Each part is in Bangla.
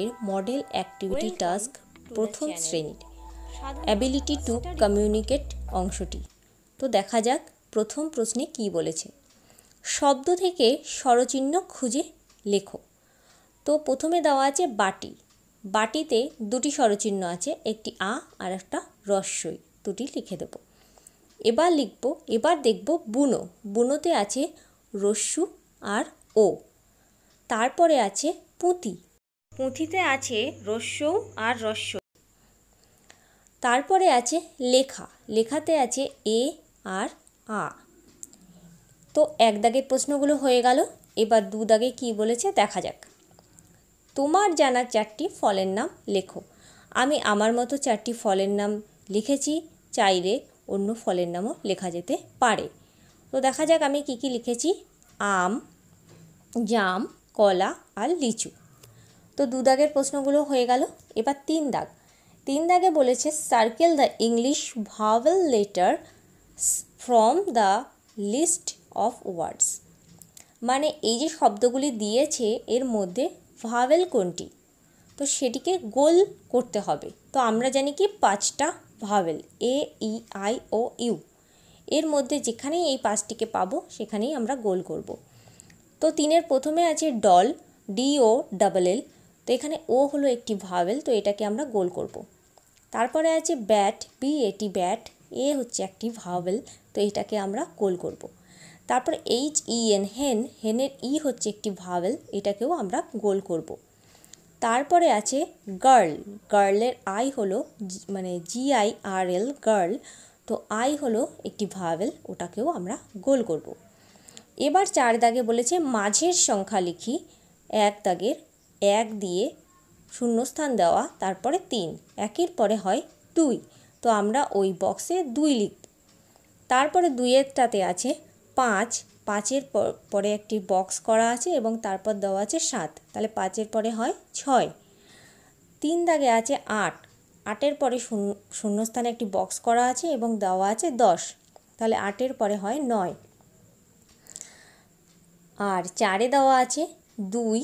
এর মডেল অ্যাক্টিভিটি টাস্ক প্রথম শ্রেণীর অ্যাবিলিটি টু কমিউনিকেট অংশটি। তো দেখা যাক প্রথম প্রশ্নে কি বলেছে। শব্দ থেকে স্বরচিহ্ন খুঁজে লেখো। তো প্রথমে দেওয়া আছে বাটি। বাটিতে দুটি স্বরচিহ্ন আছে, একটি আ আর একটা রস্বই, দুটি লিখে দেব। এবার দেখব বুনো। বুনোতে আছে রস্যু আর ও। তারপরে আছে পুঁতি। পুঁথিতে আছে রস্যৌ আর রস্যই। তারপরে আছে লেখা। লেখাতে আছে এ আর আ। তো এক দাগের প্রশ্নগুলো হয়ে গেল। এবার দু দাগে কী বলেছে দেখা যাক। তোমার জানা 4টি ফলের নাম লেখো। আমি আমার মতো 4টি ফলের নাম লিখেছি, চাইলে অন্য ফলের নামও লেখা যেতে পারে। তো দেখা যাক আমি কি কি লিখেছি। আম, জাম, কলা আর লিচু। তো দু দাগের প্রশ্নগুলো হয়ে গেল। এবার 3 দাগ। 3 দাগে বলেছে circle the English vowel letter from the list of words. মানে এই যে শব্দগুলি দিয়েছে এর মধ্যে ভাওয়েল কোনটি, তো সেটিকে গোল করতে হবে। তো আমরা জানি কি 5টা vowel, A E I O U. এর মধ্যে যেখানেই এই 5টিকে পাবো সেখানেই আমরা গোল করব। তো 3-এর প্রথমে আছে ডল, DOLL। তো এখানে ও হলো একটি ভাওয়েল, তো এটাকে আমরা গোল করব। তারপরে আছে ব্যাট, BAT ব্যাট, এ হচ্ছে একটি ভাওয়েল, তো এটাকে আমরা গোল করব। তারপরে HEN হেন, হেনের ই হচ্ছে একটি ভাওয়েল, এটাকেও আমরা গোল করব। তারপরে আছে গার্ল। গার্লের আই হলো মানে GIRL গার্ল, তো আই হলো একটি ভাওয়েল, ওটাকেও আমরা গোল করব। এবার 4 দাগে বলেছে মাঝের সংখ্যা লিখি। 1 দাগের 1 দিয়ে শূন্যস্থান দেওয়া, তারপরে 3, 1-এর পরে হয় 2, তো আমরা ওই বক্সে 2 লিখব। তারপরে 2-এরটাতে আছে 5, 5-এর পরে একটি বক্স করা আছে এবং তারপর দেওয়া আছে 7, তাহলে 5-এর পরে হয় 6। 3 দাগে আছে 8, 8-এর পরে শূন্যস্থানে একটি বক্স করা আছে এবং দেওয়া আছে 10, তাহলে 8-এর পরে হয় 9। আর 4-এ দেওয়া আছে 2,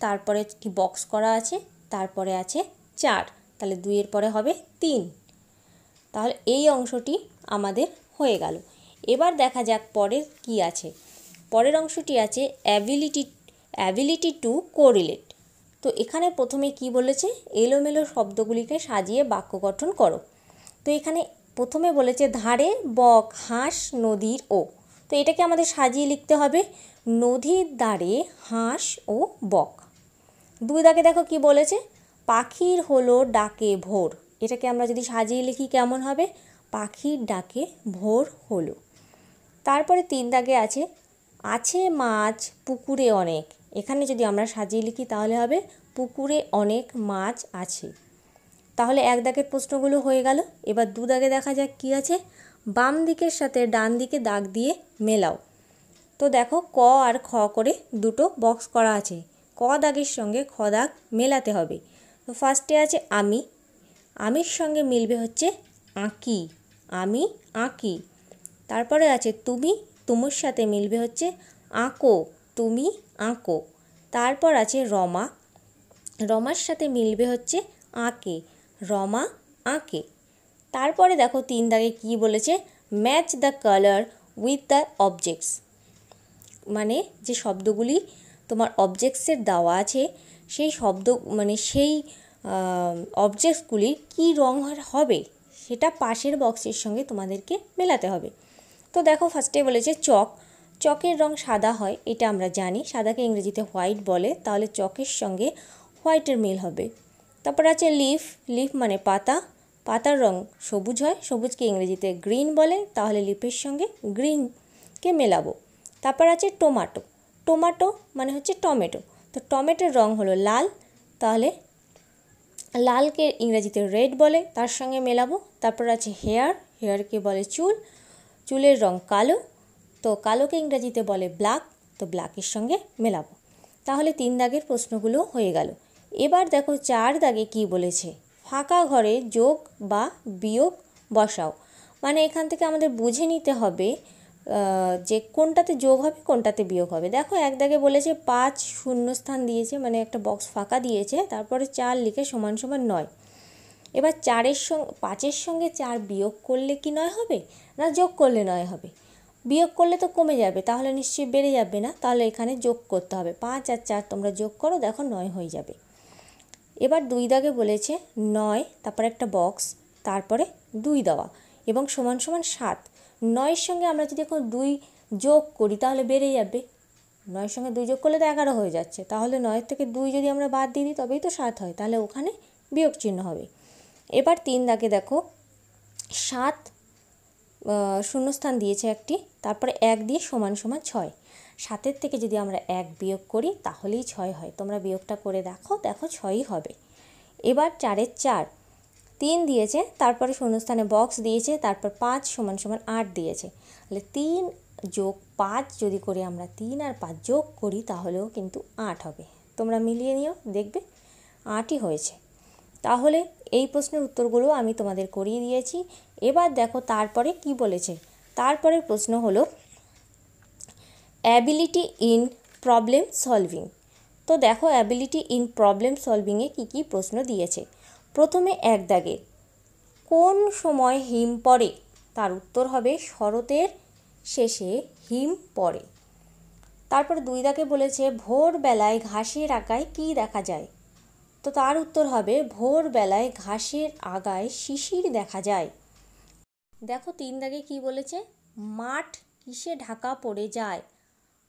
তারপরে একটি বক্স করা আছে, তারপরে আছে 4, তাহলে 2-এর পরে হবে 3। তাহলে এই অংশটি আমাদের হয়ে গেল। এবার দেখা যাক পরের কি আছে। পরের অংশটি আছে অ্যাবিলিটি টু কোরিলেট। তো এখানে প্রথমে কি বলেছে, এলোমেলো শব্দগুলিকে সাজিয়ে বাক্য গঠন করো। তো এখানে প্রথমে বলেছে ধারে বক, হাঁস, নদীর ও। তো এটাকে আমাদের সাজিয়ে লিখতে হবে, নদীর ধারে হাঁস ও বক। 2 দাগে দেখো কি বলেছে, পাখির হলো ডাকে ভোর। এটাকে আমরা যদি সাজিয়ে লিখি কেমন হবে, পাখির ডাকে ভোর হলো। তারপরে 3 দাগে আছে মাছ পুকুরে অনেক। এখানে যদি আমরা সাজিয়ে লিখি তাহলে হবে পুকুরে অনেক মাছ আছে। তাহলে 1 দাগের প্রশ্নগুলো হয়ে গেল। এবার 2 দাগে দেখা যাক কি আছে। বাম দিকের সাথে ডান দিকে দাগ দিয়ে মেলাও। তো দেখো ক আর খ করে দুটো বক্স করা আছে, ক দাগের সঙ্গে খ দাগ মেলাতে হবে। তো ফার্স্টে আছে আমি, আমির সঙ্গে মিলবে হচ্ছে আঁকি, আমি আঁকি। তারপরে আছে তুমি, তুমুর সাথে মিলবে হচ্ছে আঁকো, তুমি আঁকো। তারপর আছে রমা, রমার সাথে মিলবে হচ্ছে আঁকে, রমা আঁকে। তারপরে দেখো 3 দাগে কি বলেছে, match the colour with the objects. মানে যে শব্দগুলি তোমার অবজেক্টসের দেওয়া আছে সেই শব্দ মানে সেই অবজেক্টসগুলির কী রঙ হবে সেটা পাশের বক্সের সঙ্গে তোমাদেরকে মেলাতে হবে। তো দেখো ফার্স্টে বলেছে চক, চকের রঙ সাদা হয়, এটা আমরা জানি, সাদাকে ইংরেজিতে হোয়াইট বলে, তাহলে চকের সঙ্গে হোয়াইটের মিল হবে। তারপর আছে লিফ, লিফ মানে পাতা, পাতার রঙ সবুজ হয়, সবুজকে ইংরেজিতে গ্রিন বলে, তাহলে লিফের সঙ্গে গ্রিনকে মেলাবো। তারপর আছে টোমাটো, টোমাটো মানে হচ্ছে টমেটো, তো টমেটোর রঙ হলো লাল, তাহলে লালকে ইংরেজিতে রেড বলে, তার সঙ্গে মেলাবো। তারপর আছে হেয়ার, হেয়ারকে বলে চুল, চুলের রঙ কালো, তো কালোকে ইংরেজিতে বলে ব্ল্যাক, তো ব্ল্যাকের সঙ্গে মেলাবো। তাহলে 3 দাগের প্রশ্নগুলো হয়ে গেল। এবার দেখো 4 দাগে কি বলেছে, ফাঁকা ঘরে যোগ বা বিয়োগ বসাও। মানে এখান থেকে আমাদের বুঝে নিতে হবে যে কোনটাতে যোগ হবে কোনটাতে বিয়োগ হবে। দেখো এক দাগে বলেছে 5 শূন্যস্থান দিয়েছে, মানে একটা বক্স ফাঁকা দিয়েছে, তারপরে 4 লিখে সমান সমান 9। এবার 5-এর সঙ্গে 4 বিয়োগ করলে কি 9 হবে, না যোগ করলে 9 হবে। বিয়োগ করলে তো কমে যাবে, তাহলে নিশ্চয়ই বেড়ে যাবে না, তাহলে এখানে যোগ করতে হবে। 5 আর 4 তোমরা যোগ করো, দেখো 9 হয়ে যাবে। এবার 2 দাগে বলেছে 9, তারপরে একটা বক্স, তারপরে 2 দেওয়া এবং সমান সমান 7। 9-এর সঙ্গে আমরা যদি এখন 2 যোগ করি তাহলে বেড়ে যাবে। 9-এর সঙ্গে 2 যোগ করলে তো 11 হয়ে যাচ্ছে, তাহলে 9-এর থেকে 2 যদি আমরা বাদ দিয়ে দিই তবেই তো 7 হয়, তাহলে ওখানে বিয়োগ চিহ্ন হবে। এবার 3 দাগে দেখো 7 শূন্যস্থান দিয়েছে একটি, তারপরে 1 দিয়ে সমান সমান 6। 7-এর থেকে যদি আমরা 1 বিয়োগ করি তাহলেই 6 হয়, তোমরা বিয়োগটা করে দেখো, দেখো 6ই হবে। এবার 4-এর 4, 3 দিয়েছে, তারপরে শূন্যস্থানে বক্স দিয়েছে, তারপর 5 সমান সমান 8 দিয়েছে। তাহলে 3 যোগ 5 যদি করে আমরা 3 আর 5 যোগ করি তাহলেও কিন্তু 8 হবে। তোমরা মিলিয়ে নিও, দেখবে 8ই হয়েছে। তাহলে এই প্রশ্নের উত্তরগুলো আমি তোমাদের করিয়ে দিয়েছি। এবার দেখো তারপরে কি বলেছে। তারপরের প্রশ্ন হলো অ্যাবিলিটি ইন প্রবলেম সলভিং। তো দেখো অ্যাবিলিটি ইন প্রবলেম সলভিংয়ে কী কী প্রশ্ন দিয়েছে। প্রথমে 1 দাগে কোন সময় হিম পড়ে, তার উত্তর হবে শরতের শেষে হিম পড়ে। তারপরে 2 দাগে বলেছে ভোরবেলায় ঘাসের আগায় কী দেখা যায়, তো তার উত্তর হবে ভোরবেলায় ঘাসের আগায় শিশির দেখা যায়। দেখো 3 দাগে কি বলেছে, মাঠ কিসে ঢাকা পড়ে যায়,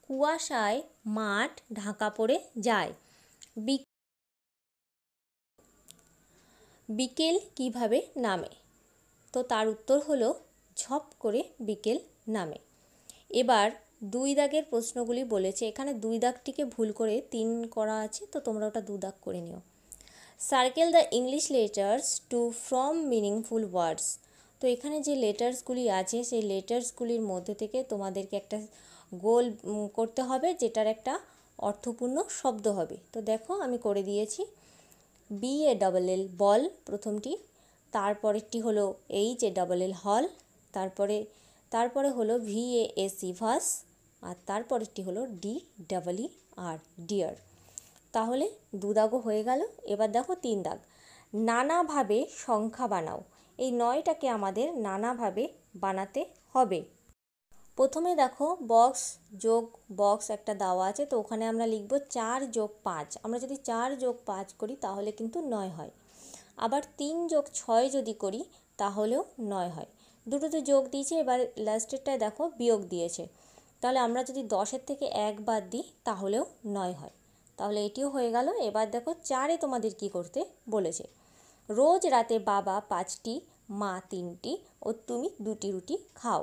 কুয়াশায় মাঠ ঢাকা পড়ে যায়। বিকেল কিভাবে নামে, তো তার উত্তর হলো ঝপ করে বিকেল নামে। এবার 2 দাগের প্রশ্নগুলি বলেছে, এখানে 2 দাগটিকে ভুল করে 3 করা আছে, তো তোমরা ওটা 2 দাগ করে নিও। Circle the English letters to from meaningful ওয়ার্ডস। তো এখানে যে লেটার্সগুলি আছে সেই লেটার্সগুলির মধ্যে থেকে তোমাদেরকে একটা গোল করতে হবে, যেটার একটা অর্থপূর্ণ শব্দ হবে। তো দেখো আমি করে দিয়েছি। BALL বল প্রথমটি, তারপরেরটি হলো HALL হল, তারপরে হলো VASE ভাস, আর তারপরেরটি হলো DEER ডিয়ার। তাহলে 2 দাগও হয়ে গেল। এবার দেখো 3 দাগ, নানাভাবে সংখ্যা বানাও। এই 9টাকে আমাদের নানাভাবে বানাতে হবে। প্রথমে দেখো বক্স যোগ বক্স একটা দেওয়া আছে, তো ওখানে আমরা লিখব 4 যোগ 5। আমরা যদি 4 যোগ 5 করি তাহলে কিন্তু 9 হয়। আবার 3 যোগ 6 যদি করি তাহলেও 9 হয়। দুটোতে যোগ দিয়েছে, এবার লাস্টেরটায় দেখো বিয়োগ দিয়েছে। তাহলে আমরা যদি 10-এর থেকে 1 বাদ দিই তাহলেও 9 হয়। তাহলে এটিও হয়ে গেল। এবার দেখো 4-এ তোমাদের কি করতে বলেছে। রোজ রাতে বাবা 5টি, মা 3টি ও তুমি 2টি রুটি খাও।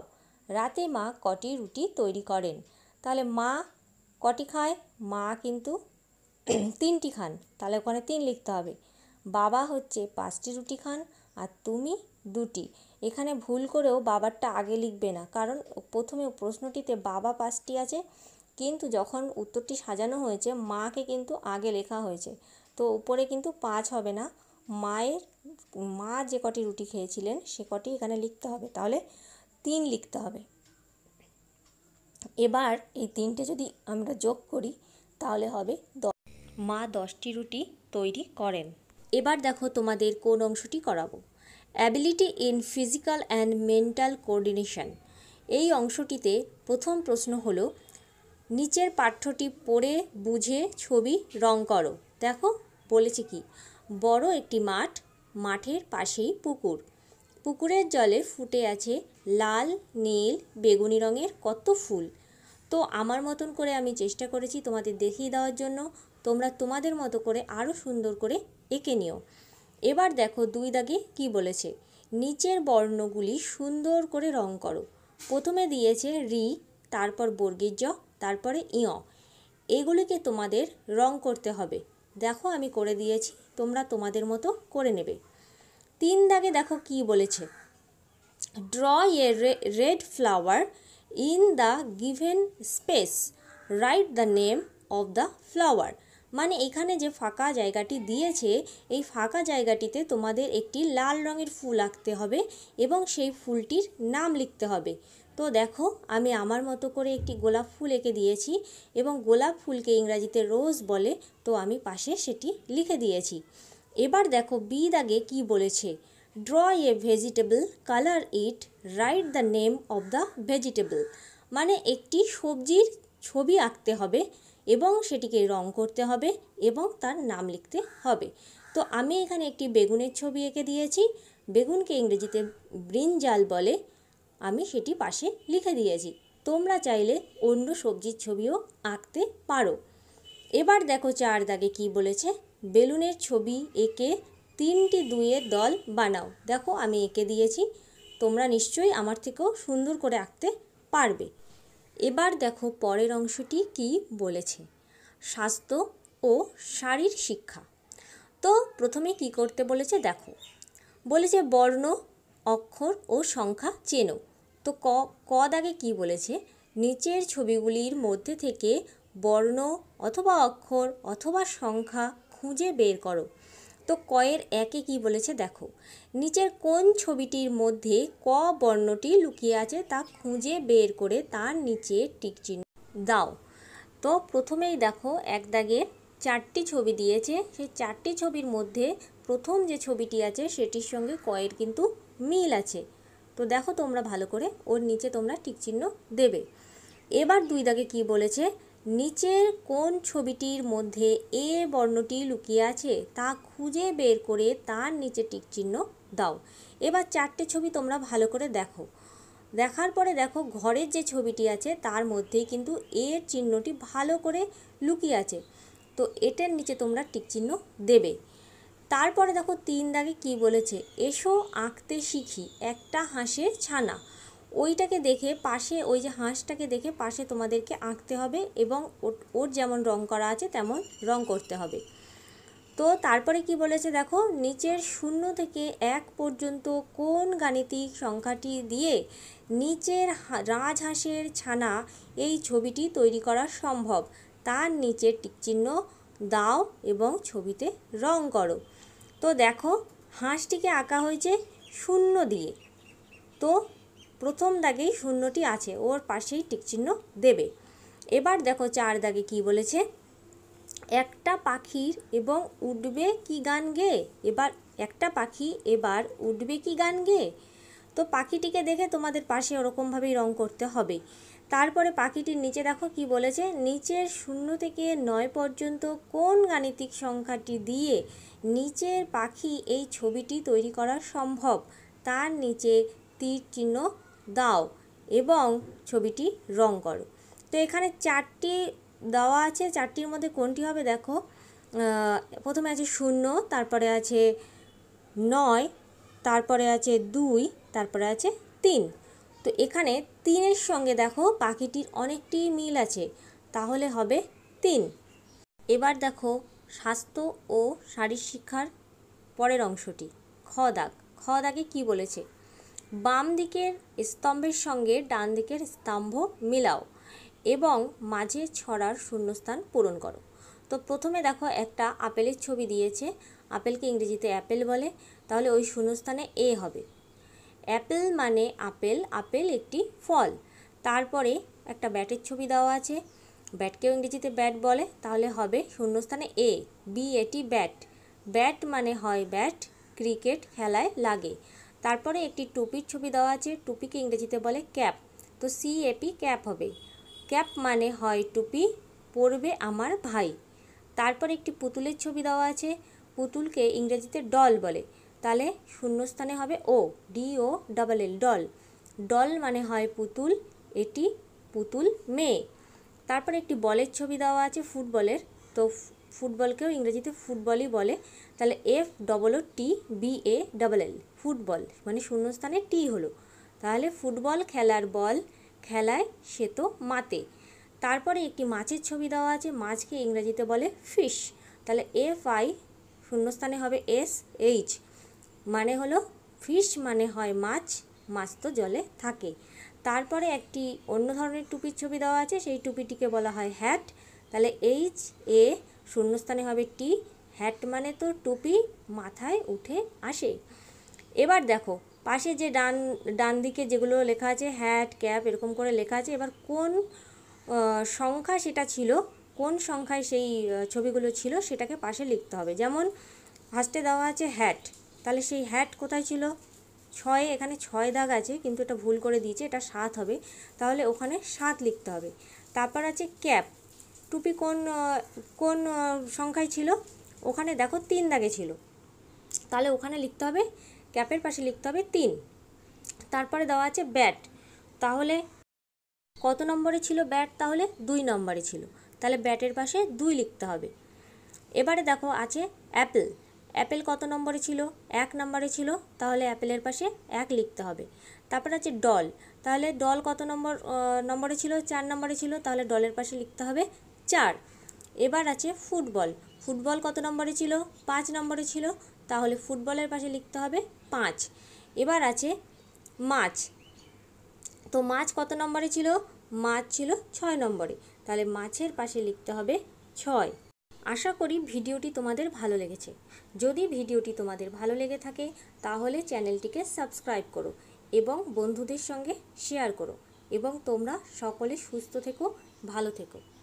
রাতে মা কটি রুটি তৈরি করেন। তাহলে মা কটি খায়, মা কিন্তু 3টি খান, তাহলে ওখানে 3 লিখতে হবে। বাবা হচ্ছে 5টি রুটি খান আর তুমি 2টি। এখানে ভুল করেও বাবারটা আগে লিখবে না, কারণ প্রথমে প্রশ্নটিতে বাবা 5টি আছে, কিন্তু যখন উত্তরটি সাজানো হয়েছে মাকে কিন্তু আগে লেখা হয়েছে, তো উপরে কিন্তু 5 হবে না। মা যে কটি রুটি খেয়েছিলেন সে কটি এখানে লিখতে হবে, তাহলে 3 লিখতে হবে। এবার এই 3টে যদি আমরা যোগ করি তাহলে হবে 10। মা 10টি রুটি তৈরি করেন। এবার দেখো তোমাদের কোন অংশটি করাবো। Ability in physical and mental coordination. এই অংশটিতে প্রথম প্রশ্ন হলো নিচের পাঠ্যটি পড়ে বুঝে ছবি রং করো। দেখো বলেছে কি, বড় একটি মাঠ, মাঠের পাশেই পুকুর, পুকুরের জলে ফুটে আছে লাল, নীল, বেগুনি রঙের কত ফুল। তো আমার মতন করে আমি চেষ্টা করেছি তোমাদের দেখিয়ে দেওয়ার জন্য, তোমরা তোমাদের মতো করে আরও সুন্দর করে এঁকে নিও। এবার দেখো 2 দাগে কি বলেছে, নিচের বর্ণগুলি সুন্দর করে রং করো। প্রথমে দিয়েছে রি, তারপর বর্গের জ, তারপরে ইয়। এগুলিকে তোমাদের রং করতে হবে। দেখো আমি করে দিয়েছি, তোমরা তোমাদের মতো করে নেবে। 3 দাগে দেখো কি বলেছে, draw a red flower in the given space, write the name of the flower. মানে এখানে যে ফাঁকা জায়গাটি দিয়েছে এই ফাঁকা জায়গাটিতে তোমাদের একটি লাল রঙের ফুল আঁকতে হবে এবং সেই ফুলটির নাম লিখতে হবে। তো দেখো আমি আমার মতো করে একটি গোলাপ ফুল এঁকে দিয়েছি এবং গোলাপ ফুলকে ইংরাজিতে রোজ বলে, তো আমি পাশে সেটি লিখে দিয়েছি। এবার দেখো বি দাগে কি বলেছে, draw A vegetable, colour it, write the name of the vegetable. মানে একটি সবজির ছবি আঁকতে হবে এবং সেটিকে রং করতে হবে এবং তার নাম লিখতে হবে। তো আমি এখানে একটি বেগুনের ছবি এঁকে দিয়েছি, বেগুনকে ইংরেজিতে ব্রিনজাল বলে, আমি সেটি পাশে লিখে দিয়েছি। তোমরা চাইলে অন্য সবজির ছবিও আঁকতে পারো। এবার দেখো 4 দাগে কি বলেছে, বেলুনের ছবি এঁকে 3টি দুইয়ের দল বানাও। দেখো আমি এঁকে দিয়েছি, তোমরা নিশ্চয়ই আমার থেকেও সুন্দর করে আঁকতে পারবে। এবার দেখো পরের অংশটি কি বলেছে, স্বাস্থ্য ও শারীর শিক্ষা। তো প্রথমে কি করতে বলেছে দেখো, বলেছে বর্ণ, অক্ষর ও সংখ্যা চেনো। তো ক দাগে কি বলেছে, নিচের ছবিগুলির মধ্যে থেকে বর্ণ অথবা অক্ষর অথবা সংখ্যা খুঁজে বের করো। তো কয়ের একে কি বলেছে দেখো, নিচের কোন ছবিটির মধ্যে ক বর্ণটি লুকিয়ে আছে তা খুঁজে বের করে তার নিচে টিক চিহ্ন দাও। তো প্রথমেই দেখো 1 দাগে 4টি ছবি দিয়েছে, সেই 4টি ছবির মধ্যে প্রথম যে ছবিটি আছে সেটির সঙ্গে কয়ের কিন্তু মিল আছে। তো দেখো তোমরা ভালো করে ওর নিচে তোমরা টিক চিহ্ন দেবে। এবার 2 দাগে কি বলেছে, নিচের কোন ছবিটির মধ্যে এ বর্ণটি লুকিয়ে আছে তা খুঁজে বের করে তার নিচে টিক চিহ্ন দাও। এবার 4টে ছবি তোমরা ভালো করে দেখো, দেখার পরে দেখো ঘরের যে ছবিটি আছে তার মধ্যেই কিন্তু এর চিহ্নটি ভালো করে লুকিয়ে আছে, তো এটার নিচে তোমরা টিক চিহ্ন দেবে। তারপরে দেখো 3 দাগে কি বলেছে, এসো আঁকতে শিখি একটা হাঁসের ছানা। ওইটাকে দেখে পাশে, ওই যে হাঁসটাকে দেখে পাশে তোমাদেরকে আঁকতে হবে এবং ওর যেমন রং করা আছে তেমন রং করতে হবে। তো তারপরে কি বলেছে দেখো, নিচের 0 থেকে 1 পর্যন্ত কোন গাণিতিক সংখ্যাটি দিয়ে নিচের রাজহাঁসের ছানা এই ছবিটি তৈরি করা সম্ভব তার নিচে টিকচিহ্ন দাও এবং ছবিতে রং করো। তো দেখো হাঁসটিকে আঁকা হয়েছে 0 দিয়ে, তো প্রথম দাগেই 0টি আছে, ওর পাশেই টিকচিহ্ন দেবে। এবার দেখো 4 দাগে কি বলেছে, একটা পাখির এবং উঠবে কি গান গেয়ে। এবার একটা পাখি এবার উঠবে কি গান গেয়ে, তো পাখিটিকে দেখে তোমাদের পাশে ওরকমভাবেই রং করতে হবে। তারপরে পাখিটির নিচে দেখো কি বলেছে, নিচের 0 থেকে 9 পর্যন্ত কোন গাণিতিক সংখ্যাটি দিয়ে নিচের পাখি এই ছবিটি তৈরি করা সম্ভব তার নিচে তীর চিহ্ন দাও এবং ছবিটি রং করো। তো এখানে 4টি দেওয়া আছে, 4টির মধ্যে কোনটি হবে দেখো, প্রথমে আছে 0, তারপরে আছে 9, তারপরে আছে 2, তারপরে আছে 3। তো এখানে 3-এর সঙ্গে দেখো পাখিটির অনেকটি মিল আছে, তাহলে হবে 3। এবার দেখো স্বাস্থ্য ও শারীর শিক্ষার পরের অংশটি, খ দাগ। খ দাগে কি বলেছে, বাম দিকের স্তম্ভের সঙ্গে ডান দিকের স্তম্ভ মিলাও এবং মাঝে ছড়ার শূন্যস্থান পূরণ করো। তো প্রথমে দেখো একটা আপেলের ছবি দিয়েছে, আপেলকে ইংরেজিতে অ্যাপেল বলে, তাহলে ওই শূন্যস্থানে এ হবে। অ্যাপেল মানে আপেল, আপেল একটি ফল। তারপরে একটা ব্যাটের ছবি দেওয়া আছে, ব্যাটকেও ইংরেজিতে ব্যাট বলে, তাহলে হবে শূন্যস্থানে এ, বি এটি ব্যাট। ব্যাট মানে হয় ব্যাট, ক্রিকেট খেলায় লাগে। তারপরে একটি টুপির ছবি দেওয়া আছে, টুপিকে ইংরেজিতে বলে ক্যাপ, তো সি এপি ক্যাপ হবে। ক্যাপ মানে হয় টুপি, পরবে আমার ভাই। তারপর একটি পুতুলের ছবি দেওয়া আছে, পুতুলকে ইংরেজিতে ডল বলে, তাহলে শূন্যস্থানে হবে ও, D O double L, doll. Doll মানে হয় পুতুল, এটি পুতুল মেয়ে। তারপর একটি বলের ছবি দেওয়া আছে ফুটবলের, তো ফুটবলকেও ইংরেজিতে ফুটবলই বলে, তাহলে F double O T B A double L, football মানে শূন্যস্থানে টি হলো, তাহলে ফুটবল খেলার বল, খেলায় সে তো মাতে। তারপরে একটি মাছের ছবি দেওয়া আছে, মাছকে ইংরেজিতে বলে ফিশ, তাহলে এফ আই শূন্যস্থানে হবে এস এইচ, মানে হলো ফিশ মানে হয় মাছ, মাছ তো জলে থাকে। তারপরে একটি অন্য ধরনের টুপির ছবি দেওয়া আছে, সেই টুপিটিকে বলা হয় হ্যাট, তাহলে এইচ এ শূন্যস্থানে হবে টি, হ্যাট মানে তো টুপি মাথায় উঠে আসে। এবার দেখো পাশে যে ডান দিকে যেগুলো লেখা আছে হ্যাট, ক্যাপ এরকম করে লেখা আছে, এবার কোন সংখ্যা সেটা ছিল, কোন সংখ্যায় সেই ছবিগুলো ছিল সেটাকে পাশে লিখতে হবে। যেমন ফার্স্টে দেওয়া আছে হ্যাট, তাহলে সেই হ্যাট কোথায় ছিল? 6, এখানে 6 দাগ আছে কিন্তু এটা ভুল করে দিয়েছে, এটা 7 হবে, তাহলে ওখানে 7 লিখতে হবে। তারপর আছে ক্যাপ, টুপি কোন সংখ্যায় ছিল? ওখানে দেখো 3 দাগে ছিল, তাহলে ওখানে লিখতে হবে, ক্যাপের পাশে লিখতে হবে 3। তারপরে দেওয়া আছে ব্যাট, তাহলে কত নম্বরে ছিল ব্যাট? তাহলে 2 নম্বরে ছিল, তাহলে ব্যাটের পাশে 2 লিখতে হবে। এবারে দেখো আছে অ্যাপেল, অ্যাপেল কত নম্বরে ছিল? 1 নম্বরে ছিল, তাহলে অ্যাপেলের পাশে 1 লিখতে হবে। তারপর আছে ডল, তাহলে ডল কত নম্বরে ছিল? 4 নম্বরে ছিল, তাহলে ডলের পাশে লিখতে হবে 4। এবার আছে ফুটবল, ফুটবল কত নম্বরে ছিল? 5 নম্বরে ছিল, তাহলে ফুটবলের পাশে লিখতে হবে 5। এবার আছে মাছ, তো মাছ কত নম্বরে ছিল? মাছ ছিল 6 নম্বরে, তাহলে মাছের পাশে লিখতে হবে 6। আশা করি ভিডিওটি তোমাদের ভালো লেগেছে। যদি ভিডিওটি তোমাদের ভালো লেগে থাকে তাহলে চ্যানেলটিকে সাবস্ক্রাইব করো এবং বন্ধুদের সঙ্গে শেয়ার করো, এবং তোমরা সকলে সুস্থ থেকো, ভালো থেকো।